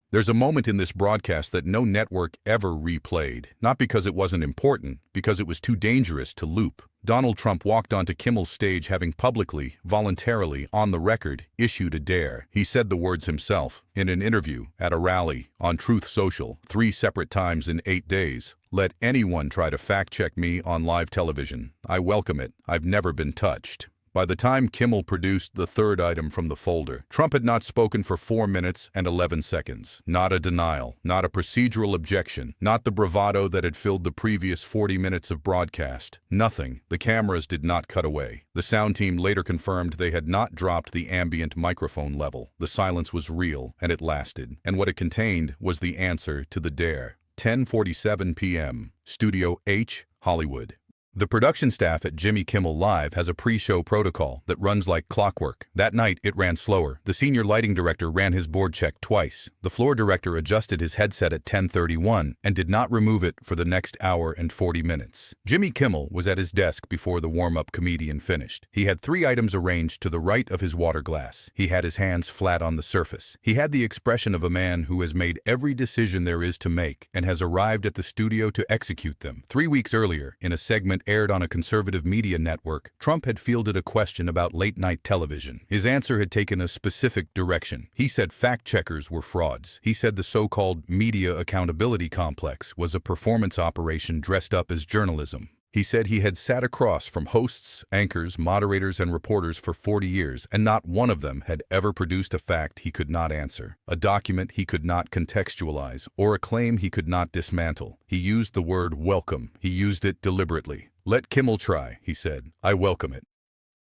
There's a moment in this broadcast that no network ever replayed, not because it wasn't important, because it was too dangerous to loop. Donald Trump walked onto Kimmel's stage having publicly, voluntarily, on the record, issued a dare. He said the words himself, in an interview, at a rally, on Truth Social, 3 separate times in 8 days. Let anyone try to fact-check me on live television. I welcome it. I've never been touched. By the time Kimmel produced the third item from the folder, Trump had not spoken for 4 minutes and 11 seconds. Not a denial, not a procedural objection, not the bravado that had filled the previous 40 minutes of broadcast. Nothing. The cameras did not cut away. The sound team later confirmed they had not dropped the ambient microphone level. The silence was real, and it lasted. And what it contained was the answer to the dare. 10:47 p.m. Studio H, Hollywood. The production staff at Jimmy Kimmel Live has a pre-show protocol that runs like clockwork. That night, it ran slower. The senior lighting director ran his board check twice. The floor director adjusted his headset at 10:31 and did not remove it for the next hour and 40 minutes. Jimmy Kimmel was at his desk before the warm-up comedian finished. He had 3 items arranged to the right of his water glass. He had his hands flat on the surface. He had the expression of a man who has made every decision there is to make and has arrived at the studio to execute them. 3 weeks earlier, in a segment aired on a conservative media network, Trump had fielded a question about late-night television. His answer had taken a specific direction. He said fact-checkers were frauds. He said the so-called media accountability complex was a performance operation dressed up as journalism. He said he had sat across from hosts, anchors, moderators, and reporters for 40 years, and not one of them had ever produced a fact he could not answer, a document he could not contextualize, or a claim he could not dismantle. He used the word welcome. He used it deliberately. Let Kimmel try, he said. I welcome it.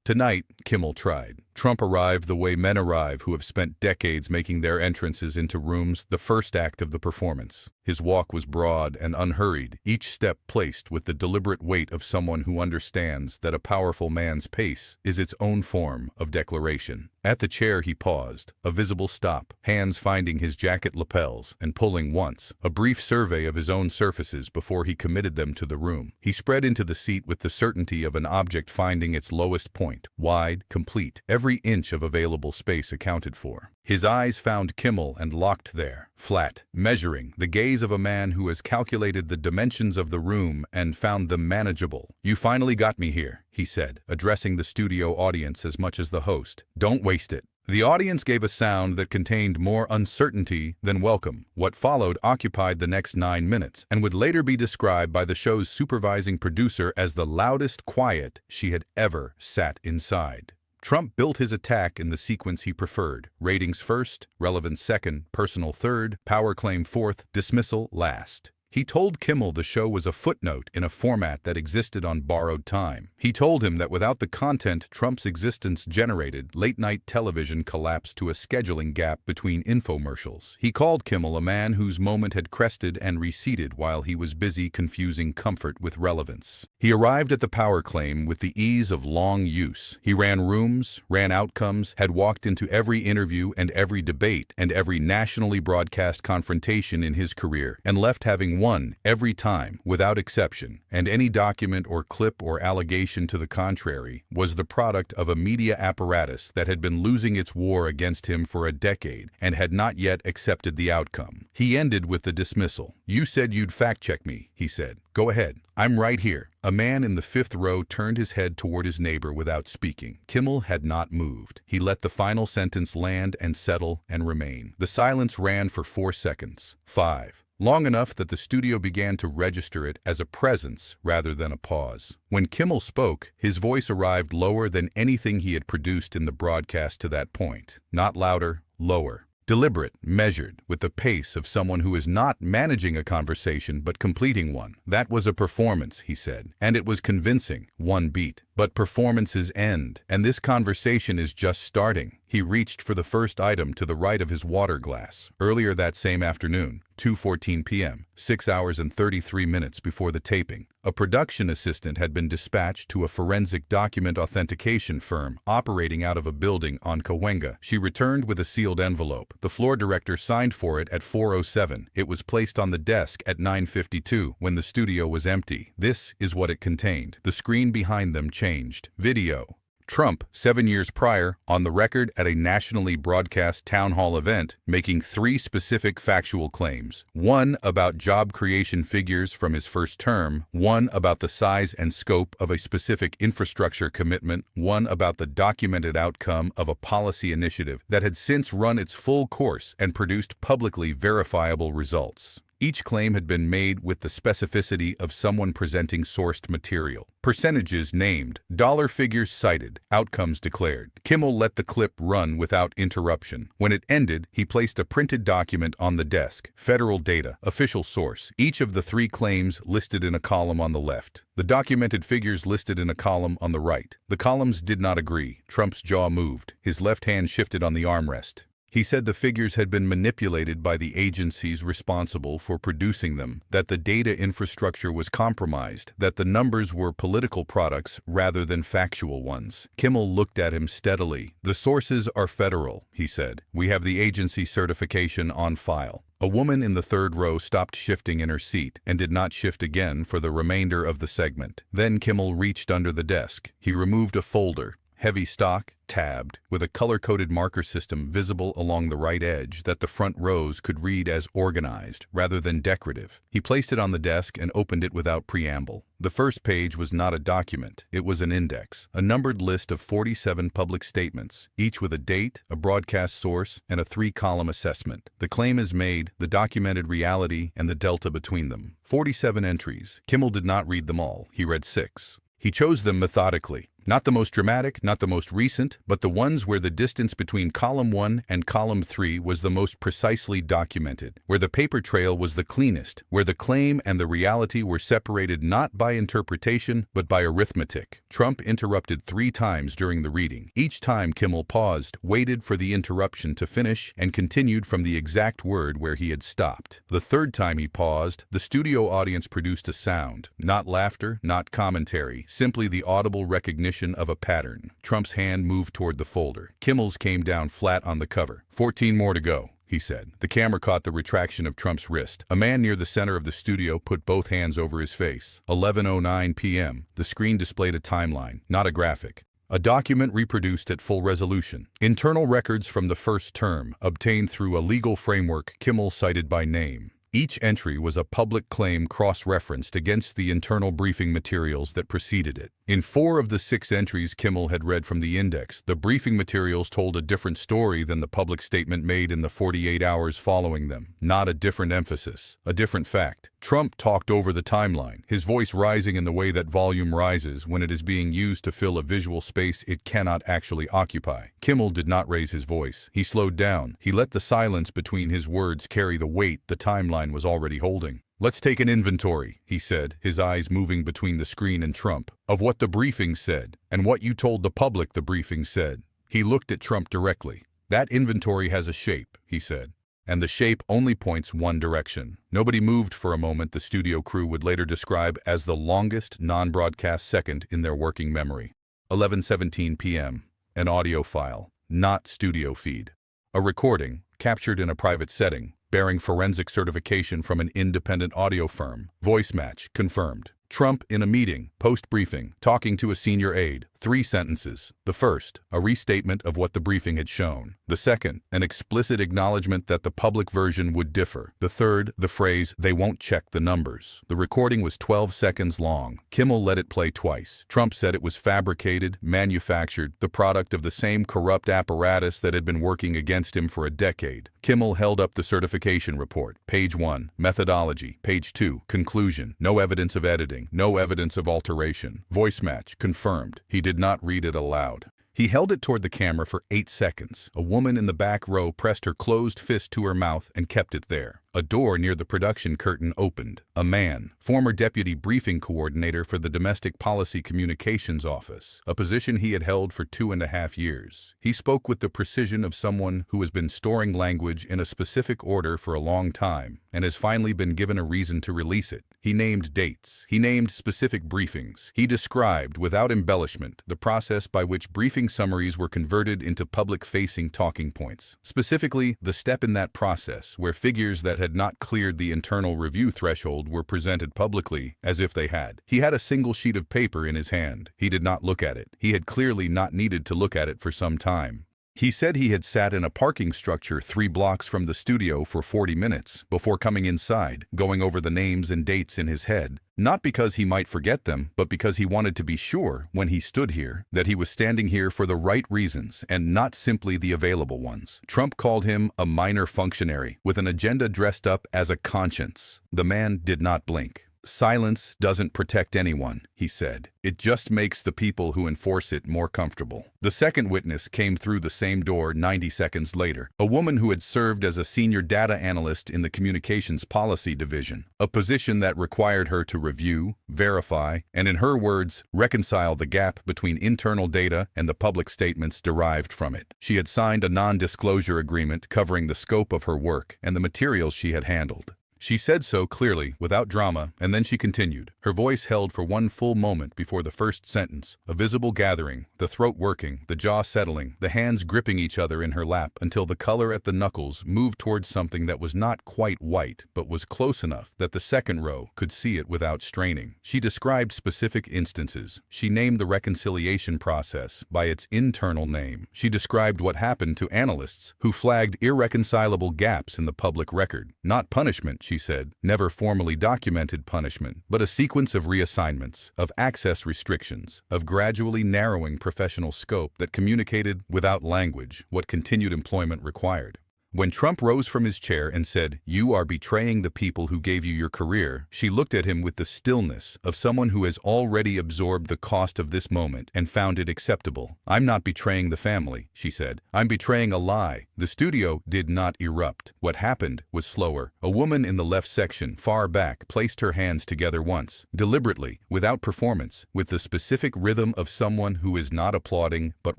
Tonight, Kimmel tried. Trump arrived the way men arrive who have spent decades making their entrances into rooms the first act of the performance. His walk was broad and unhurried, each step placed with the deliberate weight of someone who understands that a powerful man's pace is its own form of declaration. At the chair he paused, a visible stop, hands finding his jacket lapels and pulling once, a brief survey of his own surfaces before he committed them to the room. He spread into the seat with the certainty of an object finding its lowest point, wide, complete, every inch of available space accounted for. His eyes found Kimmel and locked there, flat, measuring, the gaze of a man who has calculated the dimensions of the room and found them manageable. You finally got me here, he said, addressing the studio audience as much as the host. Don't waste it. The audience gave a sound that contained more uncertainty than welcome. What followed occupied the next 9 minutes and would later be described by the show's supervising producer as the loudest quiet she had ever sat inside. Trump built his attack in the sequence he preferred: ratings first, relevance second, personal third, power claim fourth, dismissal last. He told Kimmel the show was a footnote in a format that existed on borrowed time. He told him that without the content Trump's existence generated, late-night television collapsed to a scheduling gap between infomercials. He called Kimmel a man whose moment had crested and receded while he was busy confusing comfort with relevance. He arrived at the power claim with the ease of long use. He ran rooms, ran outcomes, had walked into every interview and every debate and every nationally broadcast confrontation in his career, and left having won every time, without exception, and any document or clip or allegation to the contrary was the product of a media apparatus that had been losing its war against him for a decade and had not yet accepted the outcome. He ended with the dismissal. You said you'd fact-check me, he said. Go ahead. I'm right here. A man in the 5th row turned his head toward his neighbor without speaking. Kimmel had not moved. He let the final sentence land and settle and remain. The silence ran for 4 seconds. 5. Long enough that the studio began to register it as a presence rather than a pause. When Kimmel spoke, his voice arrived lower than anything he had produced in the broadcast to that point. Not louder, lower. Deliberate, measured, with the pace of someone who is not managing a conversation but completing one. That was a performance, he said, and it was convincing, one beat. But performances end, and this conversation is just starting. He reached for the first item to the right of his water glass. Earlier that same afternoon, 2:14 p.m., 6 hours and 33 minutes before the taping, a production assistant had been dispatched to a forensic document authentication firm operating out of a building on Cahuenga. She returned with a sealed envelope. The floor director signed for it at 4:07. It was placed on the desk at 9:52 when the studio was empty. This is what it contained. The screen behind them changed. Video. Trump, 7 years prior, on the record at a nationally broadcast town hall event, making 3 specific factual claims. 1 about job creation figures from his first term, 1 about the size and scope of a specific infrastructure commitment, 1 about the documented outcome of a policy initiative that had since run its full course and produced publicly verifiable results. Each claim had been made with the specificity of someone presenting sourced material. Percentages named, dollar figures cited, outcomes declared. Kimmel let the clip run without interruption. When it ended, he placed a printed document on the desk. Federal data, official source. Each of the 3 claims listed in a column on the left. The documented figures listed in a column on the right. The columns did not agree. Trump's jaw moved. His left hand shifted on the armrest. He said the figures had been manipulated by the agencies responsible for producing them, that the data infrastructure was compromised, that the numbers were political products rather than factual ones. Kimmel looked at him steadily. "The sources are federal," he said. "We have the agency certification on file." A woman in the 3rd row stopped shifting in her seat and did not shift again for the remainder of the segment. Then Kimmel reached under the desk. He removed a folder. Heavy stock, tabbed, with a color-coded marker system visible along the right edge that the front rows could read as organized rather than decorative. He placed it on the desk and opened it without preamble. The first page was not a document, it was an index, a numbered list of 47 public statements, each with a date, a broadcast source, and a 3-column assessment. The claim is made, the documented reality, and the delta between them. 47 entries. Kimmel did not read them all, he read 6. He chose them methodically. Not the most dramatic, not the most recent, but the ones where the distance between column 1 and column 3 was the most precisely documented, where the paper trail was the cleanest, where the claim and the reality were separated not by interpretation, but by arithmetic. Trump interrupted 3 times during the reading. Each time Kimmel paused, waited for the interruption to finish, and continued from the exact word where he had stopped. The 3rd time he paused, the studio audience produced a sound. Not laughter, not commentary, simply the audible recognition of a pattern. Trump's hand moved toward the folder. Kimmel's came down flat on the cover. 14 more to go, he said. The camera caught the retraction of Trump's wrist. A man near the center of the studio put both hands over his face. 11:09 p.m. The screen displayed a timeline, not a graphic. A document reproduced at full resolution. Internal records from the first term, obtained through a legal framework Kimmel cited by name. Each entry was a public claim cross-referenced against the internal briefing materials that preceded it. In 4 of the 6 entries Kimmel had read from the index, the briefing materials told a different story than the public statement made in the 48 hours following them. Not a different emphasis, a different fact. Trump talked over the timeline, his voice rising in the way that volume rises when it is being used to fill a visual space it cannot actually occupy. Kimmel did not raise his voice. He slowed down. He let the silence between his words carry the weight the timeline was already holding. "Let's take an inventory," he said, his eyes moving between the screen and Trump, "of what the briefing said, and what you told the public the briefing said." He looked at Trump directly. "That inventory has a shape," he said, "and the shape only points one direction." Nobody moved for a moment the studio crew would later describe as the longest non-broadcast second in their working memory. 11:17 p.m. An audio file, not studio feed. A recording, captured in a private setting, bearing forensic certification from an independent audio firm. Voice match confirmed. Trump in a meeting, post-briefing, talking to a senior aide. 3 sentences. The first, a restatement of what the briefing had shown. The second, an explicit acknowledgement that the public version would differ. The third, the phrase, "They won't check the numbers." The recording was 12 seconds long. Kimmel let it play twice. Trump said it was fabricated, manufactured, the product of the same corrupt apparatus that had been working against him for a decade. Kimmel held up the certification report. Page 1, methodology. Page 2, conclusion. No evidence of editing, no evidence of alteration. Voice match, confirmed. He did not read it aloud. He held it toward the camera for 8 seconds. A woman in the back row pressed her closed fist to her mouth and kept it there. A door near the production curtain opened. A man, former deputy briefing coordinator for the Domestic Policy Communications Office, a position he had held for 2.5 years. He spoke with the precision of someone who has been storing language in a specific order for a long time and has finally been given a reason to release it. He named dates. He named specific briefings. He described, without embellishment, the process by which briefing summaries were converted into public-facing talking points. Specifically, the step in that process where figures that had had not cleared the internal review threshold were presented publicly as if they had. He had a single sheet of paper in his hand. He did not look at it. He had clearly not needed to look at it for some time. He said he had sat in a parking structure 3 blocks from the studio for 40 minutes before coming inside, going over the names and dates in his head, not because he might forget them, but because he wanted to be sure, when he stood here, that he was standing here for the right reasons and not simply the available ones. Trump called him a minor functionary with an agenda dressed up as a conscience. The man did not blink. "Silence doesn't protect anyone," he said. "It just makes the people who enforce it more comfortable." The second witness came through the same door 90 seconds later, a woman who had served as a senior data analyst in the Communications Policy Division, a position that required her to review, verify, and in her words, reconcile the gap between internal data and the public statements derived from it. She had signed a non-disclosure agreement covering the scope of her work and the materials she had handled. She said so clearly, without drama, and then she continued. Her voice held for one full moment before the first sentence, a visible gathering, the throat working, the jaw settling, the hands gripping each other in her lap until the color at the knuckles moved towards something that was not quite white, but was close enough that the second row could see it without straining. She described specific instances. She named the reconciliation process by its internal name. She described what happened to analysts who flagged irreconcilable gaps in the public record. Not punishment, she said, never formally documented punishment, but a sequence of reassignments, of access restrictions, of gradually narrowing professional scope that communicated, without language, what continued employment required. When Trump rose from his chair and said, "You are betraying the people who gave you your career," she looked at him with the stillness of someone who has already absorbed the cost of this moment and found it acceptable. "I'm not betraying the family," she said. "I'm betraying a lie." The studio did not erupt. What happened was slower. A woman in the left section, far back, placed her hands together once, deliberately, without performance, with the specific rhythm of someone who is not applauding but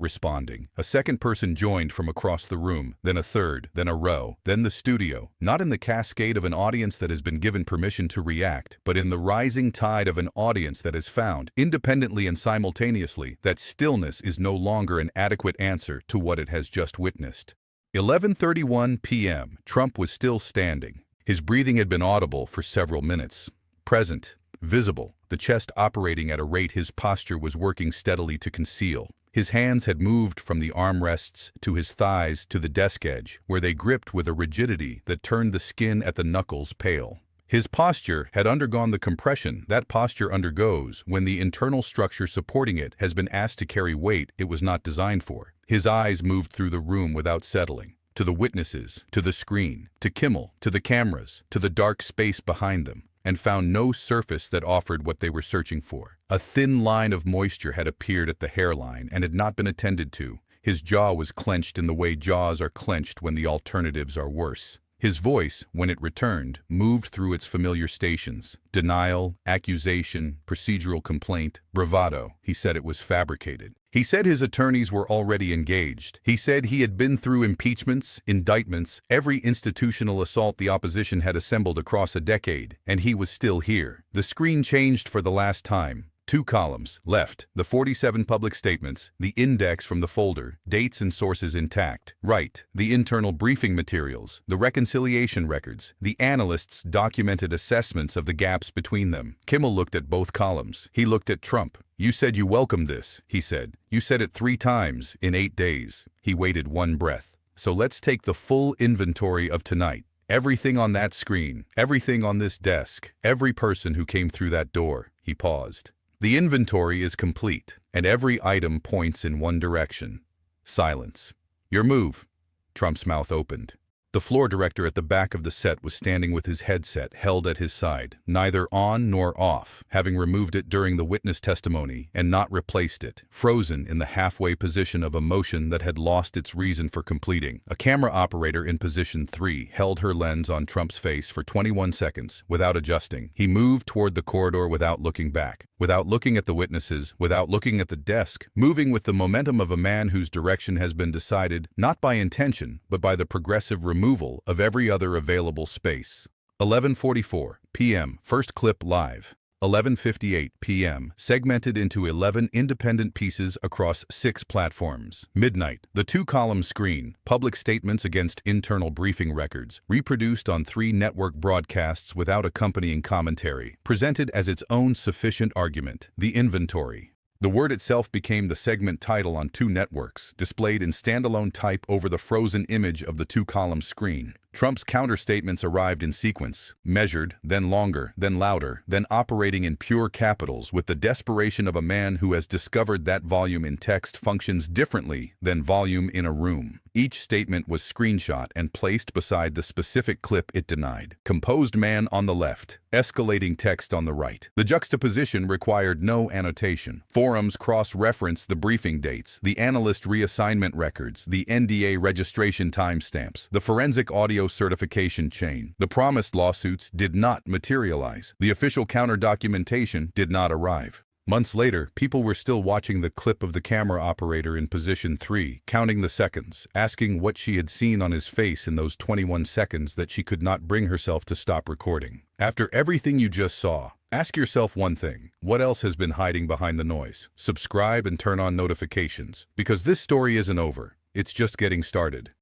responding. A second person joined from across the room, then a third, then a row, then the studio, not in the cascade of an audience that has been given permission to react, but in the rising tide of an audience that has found, independently and simultaneously, that stillness is no longer an adequate answer to what it has just witnessed. 11:31 p.m. Trump was still standing. His breathing had been audible for several minutes. Present, visible, the chest operating at a rate his posture was working steadily to conceal. His hands had moved from the armrests to his thighs to the desk edge, where they gripped with a rigidity that turned the skin at the knuckles pale. His posture had undergone the compression that posture undergoes when the internal structure supporting it has been asked to carry weight it was not designed for. His eyes moved through the room without settling, to the witnesses, to the screen, to Kimmel, to the cameras, to the dark space behind them, and found no surface that offered what they were searching for. A thin line of moisture had appeared at the hairline and had not been attended to. His jaw was clenched in the way jaws are clenched when the alternatives are worse. His voice, when it returned, moved through its familiar stations. Denial, accusation, procedural complaint, bravado. He said it was fabricated. He said his attorneys were already engaged. He said he had been through impeachments, indictments, every institutional assault the opposition had assembled across a decade, and he was still here. The screen changed for the last time. 2 columns, left, the 47 public statements, the index from the folder, dates and sources intact. Right, the internal briefing materials, the reconciliation records, the analysts' documented assessments of the gaps between them. Kimmel looked at both columns. He looked at Trump. "You said you welcomed this," he said. "You said it 3 times in 8 days. He waited one breath. "So let's take the full inventory of tonight. Everything on that screen, everything on this desk, every person who came through that door." He paused. "The inventory is complete, and every item points in one direction." Silence. "Your move." Trump's mouth opened. The floor director at the back of the set was standing with his headset held at his side, neither on nor off, having removed it during the witness testimony and not replaced it, frozen in the halfway position of a motion that had lost its reason for completing. A camera operator in position 3 held her lens on Trump's face for 21 seconds without adjusting. He moved toward the corridor without looking back, without looking at the witnesses, without looking at the desk, moving with the momentum of a man whose direction has been decided not by intention, but by the progressive removal of every other available space. 11:44 p.m. First clip live. 11:58 p.m., segmented into 11 independent pieces across 6 platforms. Midnight, the 2-column screen, public statements against internal briefing records, reproduced on 3 network broadcasts without accompanying commentary, presented as its own sufficient argument. The inventory. The word itself became the segment title on 2 networks, displayed in standalone type over the frozen image of the 2-column screen. Trump's counterstatements arrived in sequence, measured, then longer, then louder, then operating in pure capitals with the desperation of a man who has discovered that volume in text functions differently than volume in a room. Each statement was screenshot and placed beside the specific clip it denied. Composed man on the left, escalating text on the right. The juxtaposition required no annotation. Forums cross-referenced the briefing dates, the analyst reassignment records, the NDA registration timestamps, the forensic audio certification chain. The promised lawsuits did not materialize. The official counter-documentation did not arrive. Months later, people were still watching the clip of the camera operator in position 3, counting the seconds, asking what she had seen on his face in those 21 seconds that she could not bring herself to stop recording. After everything you just saw, ask yourself one thing: what else has been hiding behind the noise? Subscribe and turn on notifications, because this story isn't over. It's just getting started.